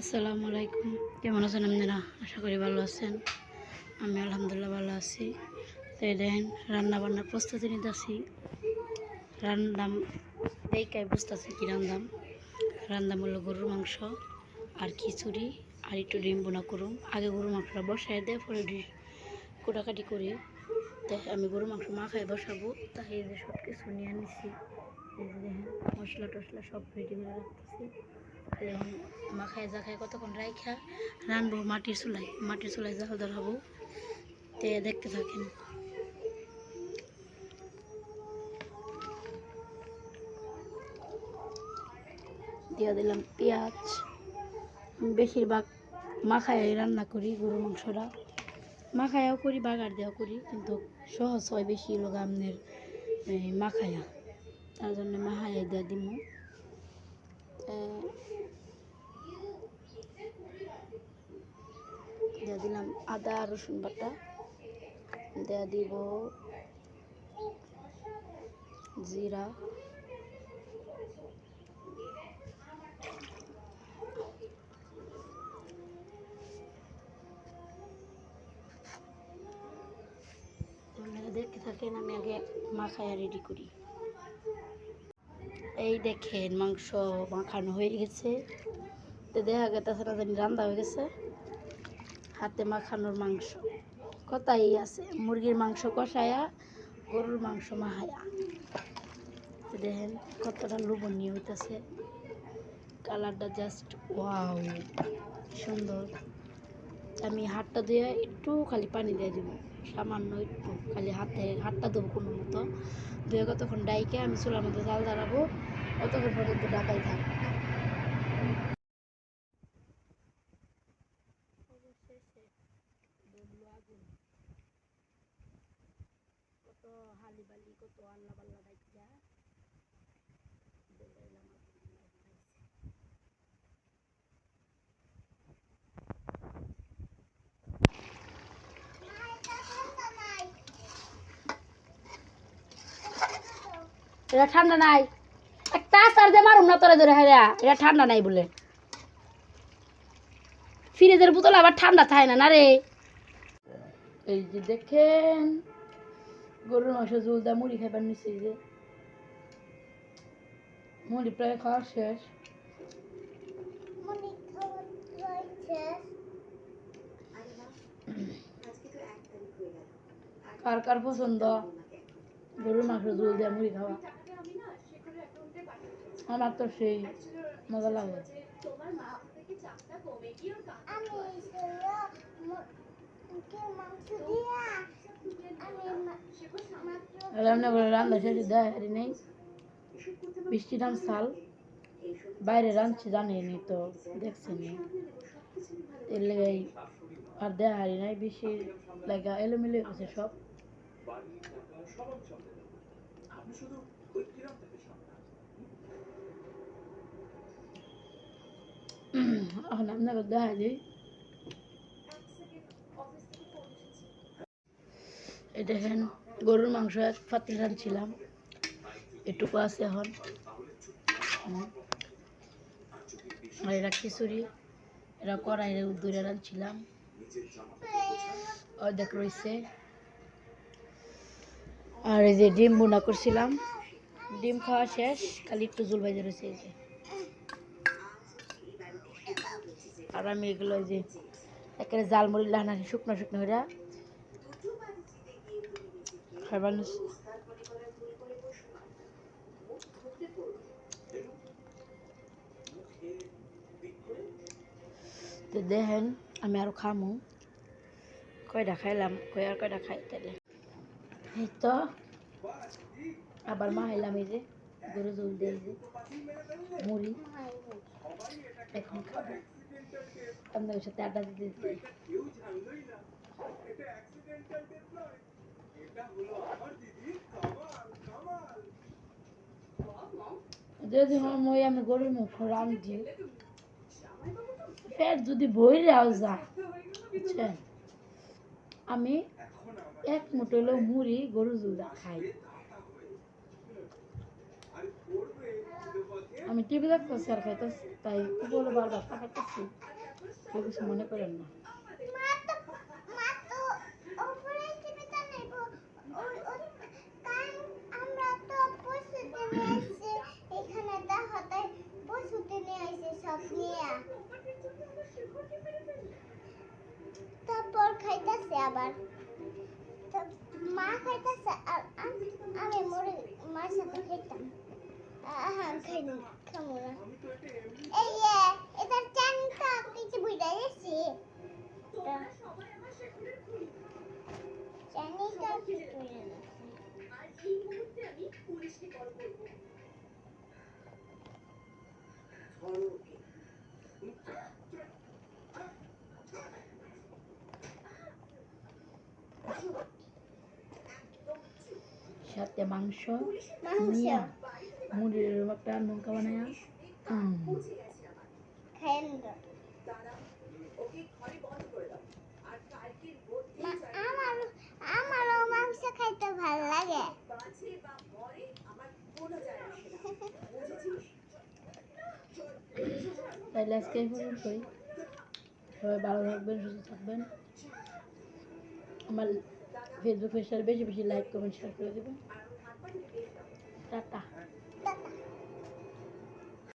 আসসালামু আলাইকুম। কেমন আছেন আপনারা? আশা করি ভালো আছেন। আমি আলহামদুলিল্লাহ ভালো আছি। তো দেখেন রান্না বান্নার প্রস্তুতি নিতেছি। রান্নাম দেখাই বুঝতেছি কি রান্নাম হলো গরুর মাংস আর খিচুড়ি আর একটু ডিম বোনা করুম। আগে গরুর মাংসটা বসাই দেয়, পরে কোটাকাটি করি। তাই আমি গরুর মাংস মাখায় বসাবো, তাই এই যে সব কিছু নিয়ে নিছি। এই যে দেখেন মশলা টশলা সব রেডি করে রাখতেছি। এখন মাখায় জাখায় কতক্ষণ রাইখা রানবো মাটির চুলায় জাল ধরাবো। তে দেখতে থাকেন। দিয়ে দিলাম পেঁয়াজ। বেশিরভাগ মাখায় রান্না করি গরুর মাংসটা, মাখায়াও করি বাগার দেওয়া করি, কিন্তু সহজ হয় বেশি লোক আপনার মাখায়া, তার জন্য মাখায় দিয়ে দিব। দিয়ে দিলাম আদা রসুন বাটা, দিয়ে দিব জিরা, দেখতে থাকেন। আমি আগে মাখায়া রেডি করি। এই দেখেন মাংস মাখানো হয়ে গেছে। তো দেখা গেছে না জানি রান্না হয়ে গেছে। হাতে মাখানোর মাংস কথাই আছে, মুরগির মাংস কষায়া গরুর মাংস মাখায়া। দেখেন কতটা লোভনীয় হইতেছে, কালারটা জাস্ট ওয়াও, সুন্দর। আমি হাতটা দিয়ে একটু খালি পানি দিয়ে দিব, সামান্য একটু খালি হাতটা দেবো কোনো মতো দিয়ে কতক্ষণ ডাইকে আমি চুলার মধ্যে জাল দাঁড়াবো, কতক্ষণ পর্যন্ত ডাকাই থাক। কত হালি বালি কত আল্লাহ বাল্লা ডাইকা এটা ঠান্ডা নাই, একটা আচার দিয়ে মারুম না তোরে ধরে। হ্যাঁ এটা ঠান্ডা নাই বলে, ফ্রিজের বোতল আবার ঠান্ডা থাকে না রে। এই যে দেখেন গরুর মাংস ঝোল দেয় মুড়ি খাইবার নিচ্ছে, যে মুড়ি প্রায় খাওয়া শেষ। কার কার পছন্দ গরুর মাংস ঝোল দেয় মুড়ি খাওয়া? আমার তো সেই মজা লাগে। রান্না করে রান্না শেষে দেয় হারি নেই, বৃষ্টি নাম সাল বাইরে রাঁধছি জানেনি তো, দেখছেন এর লেগে আর দেয়া হারি নাই, বেশি লাগা এলোমেলো হয়েছে সব। এখন আপনাকে দেখা দিই। এই দেখেন গরুর মাংস এক পাতিল রাঁধছিলাম, এটুকু আছে এখন। আর এরা খিচুড়ি, এরা কড়াইয়ে দূরে রাঁধছিলাম, অর্ধেক রয়েছে। আর এই যে ডিম বোনা করছিলাম, ডিম খাওয়া শেষ, খালি একটু ঝোল ভাজা রয়েছে এই যে। আর আমি এগুলো ওই যে একেবারে জালমুড়ি লাহানি শুকনো শুকনো হইরা খাবার নিচ্ছি। তো দেখেন আমি আরো খামু, কয়টা খাইলাম আর কয়টা খাই তাহলে। এই তো আবার মাখাইলাম এই যে গরু ঝোল দিয়ে যে মুড়ি, এখন খাবো আপনাদের সাথে আড্ডা দিতে দিতে। যদি মই আমি গরুর মাংস রাঁধছি, পেট যদি বইরাও যায় বুঝছেন, আমি এক মুঠো হলেও মুড়ি গরু ঝোল খাই। আমি টিভি দেখতেছি আর খাইতেছি, তাই উপরে বারবার তাকাইতেছি, কেউ কিছু মনে করেন না। তারপর খাইতেছে আবার মা খাইতেছে আর আমি মরে মার সাথে খাইতাম হ্যাঁ খাইনি খাবো না এই এটার চানটা কিছু বুঝা গেছি চানিটা কি করে সাথে মাংস মাংস নিয়ে মুড়ির একটা নৌকা বানায় খাইন আমার আমারও মাংস খাইতে ভালো লাগে তাইলে আজকে এই পর্যন্তই। সবাই ভালো থাকবেন, সুস্থ থাকবেন। আমার ফেসবুক পেজটা বেশি বেশি লাইক কমেন্ট শেয়ার করে দেবেন। টাটা।